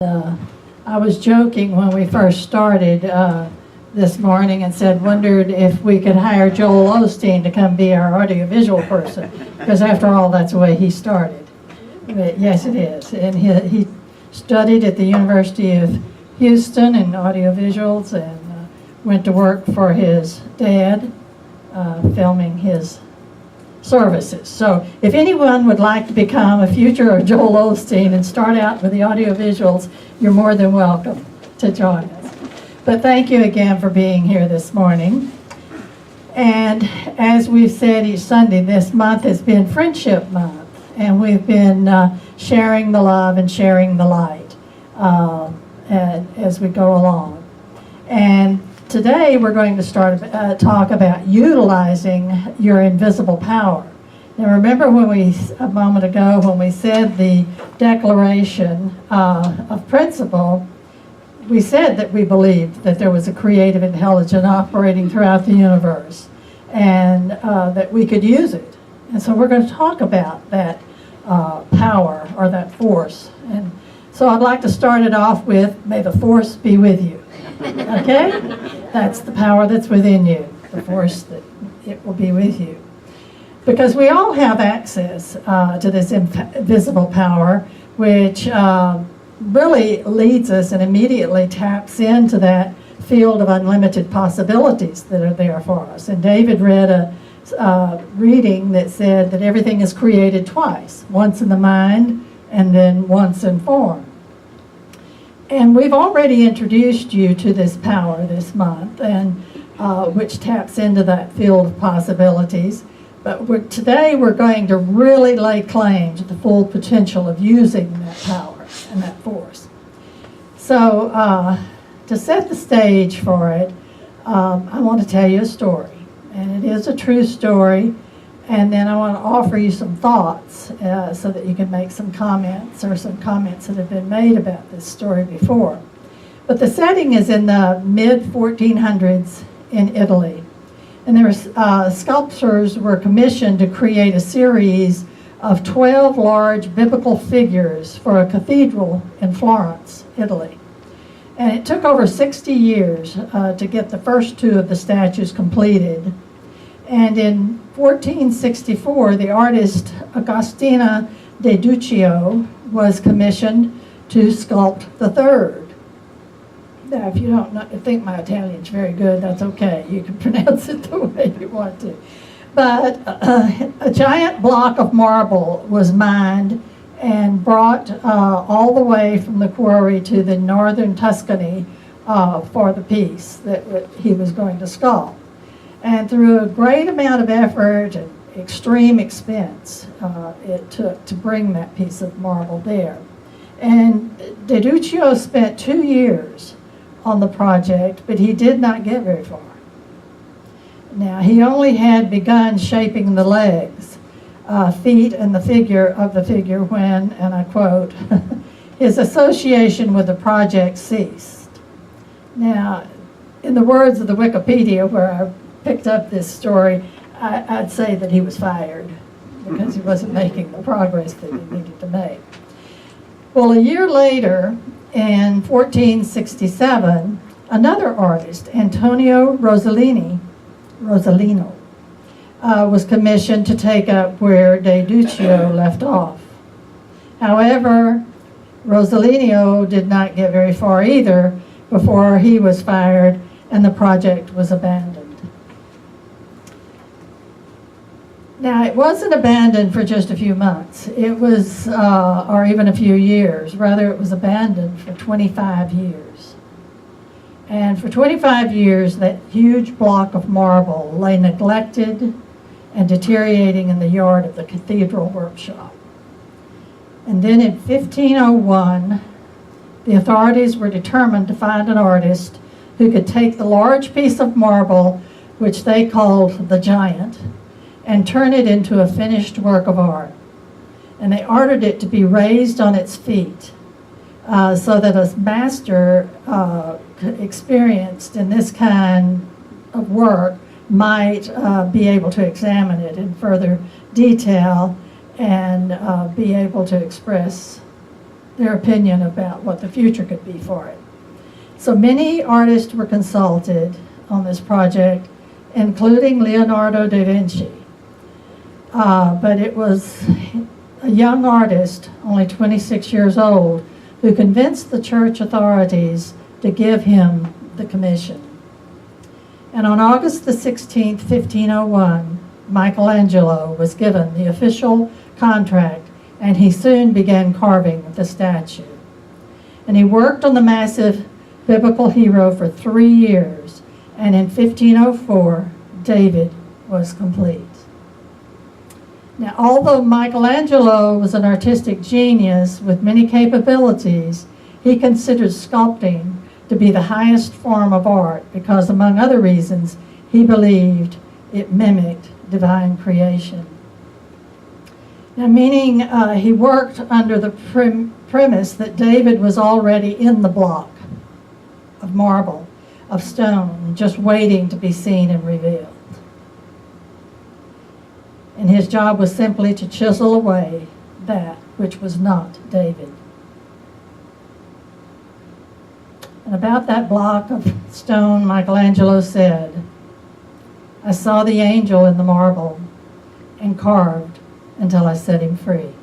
I was joking when we first started this morning and wondered if we could hire Joel Osteen to come be our audiovisual person, because after all, that's the way he started. But yes, it is. And he studied at the University of Houston in audiovisuals and went to work for his dad, filming his services. So if anyone would like to become a future Joel Osteen and start out with the audiovisuals, you're more than welcome to join us. But thank you again for being here this morning. And as we've said each Sunday, this month has been Friendship Month, and we've been sharing the love and sharing the light as we go along. And today we're going to start talk about utilizing your invisible power. Now remember a moment ago when we said the Declaration of Principle, we said that we believed that there was a creative intelligence operating throughout the universe and that we could use it. And so we're going to talk about that power or that force. And so I'd like to start it off with, may the force be with you. Okay? That's the power that's within you, the force that it will be with you. Because we all have access to this invisible power, which really leads us and immediately taps into that field of unlimited possibilities that are there for us. And David read a reading that said that everything is created twice, once in the mind and then once in form. And we've already introduced you to this power this month, and which taps into that field of possibilities. But today we're going to really lay claim to the full potential of using that power and that force. So to set the stage for it, I want to tell you a story. And it is a true story. And then I want to offer you some thoughts so that you can make some comments or some comments that have been made about this story before. But the setting is in the mid-1400s in Italy. And there were, sculptors were commissioned to create a series of 12 large biblical figures for a cathedral in Florence, Italy. And it took over 60 years to get the first two of the statues completed. And in 1464, the artist Agostino de Duccio was commissioned to sculpt the third. Now, if you don't think my Italian's very good, that's okay. You can pronounce it the way you want to. But a giant block of marble was mined and brought all the way from the quarry to the northern Tuscany for the piece that he was going to sculpt. And through a great amount of effort and extreme expense, it took to bring that piece of marble there. And De Duccio spent 2 years on the project, but he did not get very far. Now, he only had begun shaping the legs, feet, and the figure when, and I quote, his association with the project ceased. Now, in the words of the Wikipedia, where I picked up this story, I'd say that he was fired because he wasn't making the progress that he needed to make. Well, a year later, in 1467, another artist, Antonio Rossellino, was commissioned to take up where De Duccio left off. However, Rossellino did not get very far either before he was fired and the project was abandoned. Now, it wasn't abandoned for just a few months. It was, or even a few years. Rather, it was abandoned for 25 years. And for 25 years, that huge block of marble lay neglected and deteriorating in the yard of the cathedral workshop. And then in 1501, the authorities were determined to find an artist who could take the large piece of marble, which they called the Giant, and turn it into a finished work of art. And they ordered it to be raised on its feet so that a master experienced in this kind of work might be able to examine it in further detail and be able to express their opinion about what the future could be for it. So many artists were consulted on this project, including Leonardo da Vinci. But it was a young artist, only 26 years old, who convinced the church authorities to give him the commission. And on August the 16th, 1501, Michelangelo was given the official contract, and he soon began carving the statue. And he worked on the massive biblical hero for 3 years, and in 1504, David was complete. Now, although Michelangelo was an artistic genius with many capabilities, he considered sculpting to be the highest form of art because, among other reasons, he believed it mimicked divine creation. Now, meaning he worked under the premise that David was already in the block of marble, of stone, just waiting to be seen and revealed. And his job was simply to chisel away that which was not David. And about that block of stone, Michelangelo said, "I saw the angel in the marble and carved until I set him free."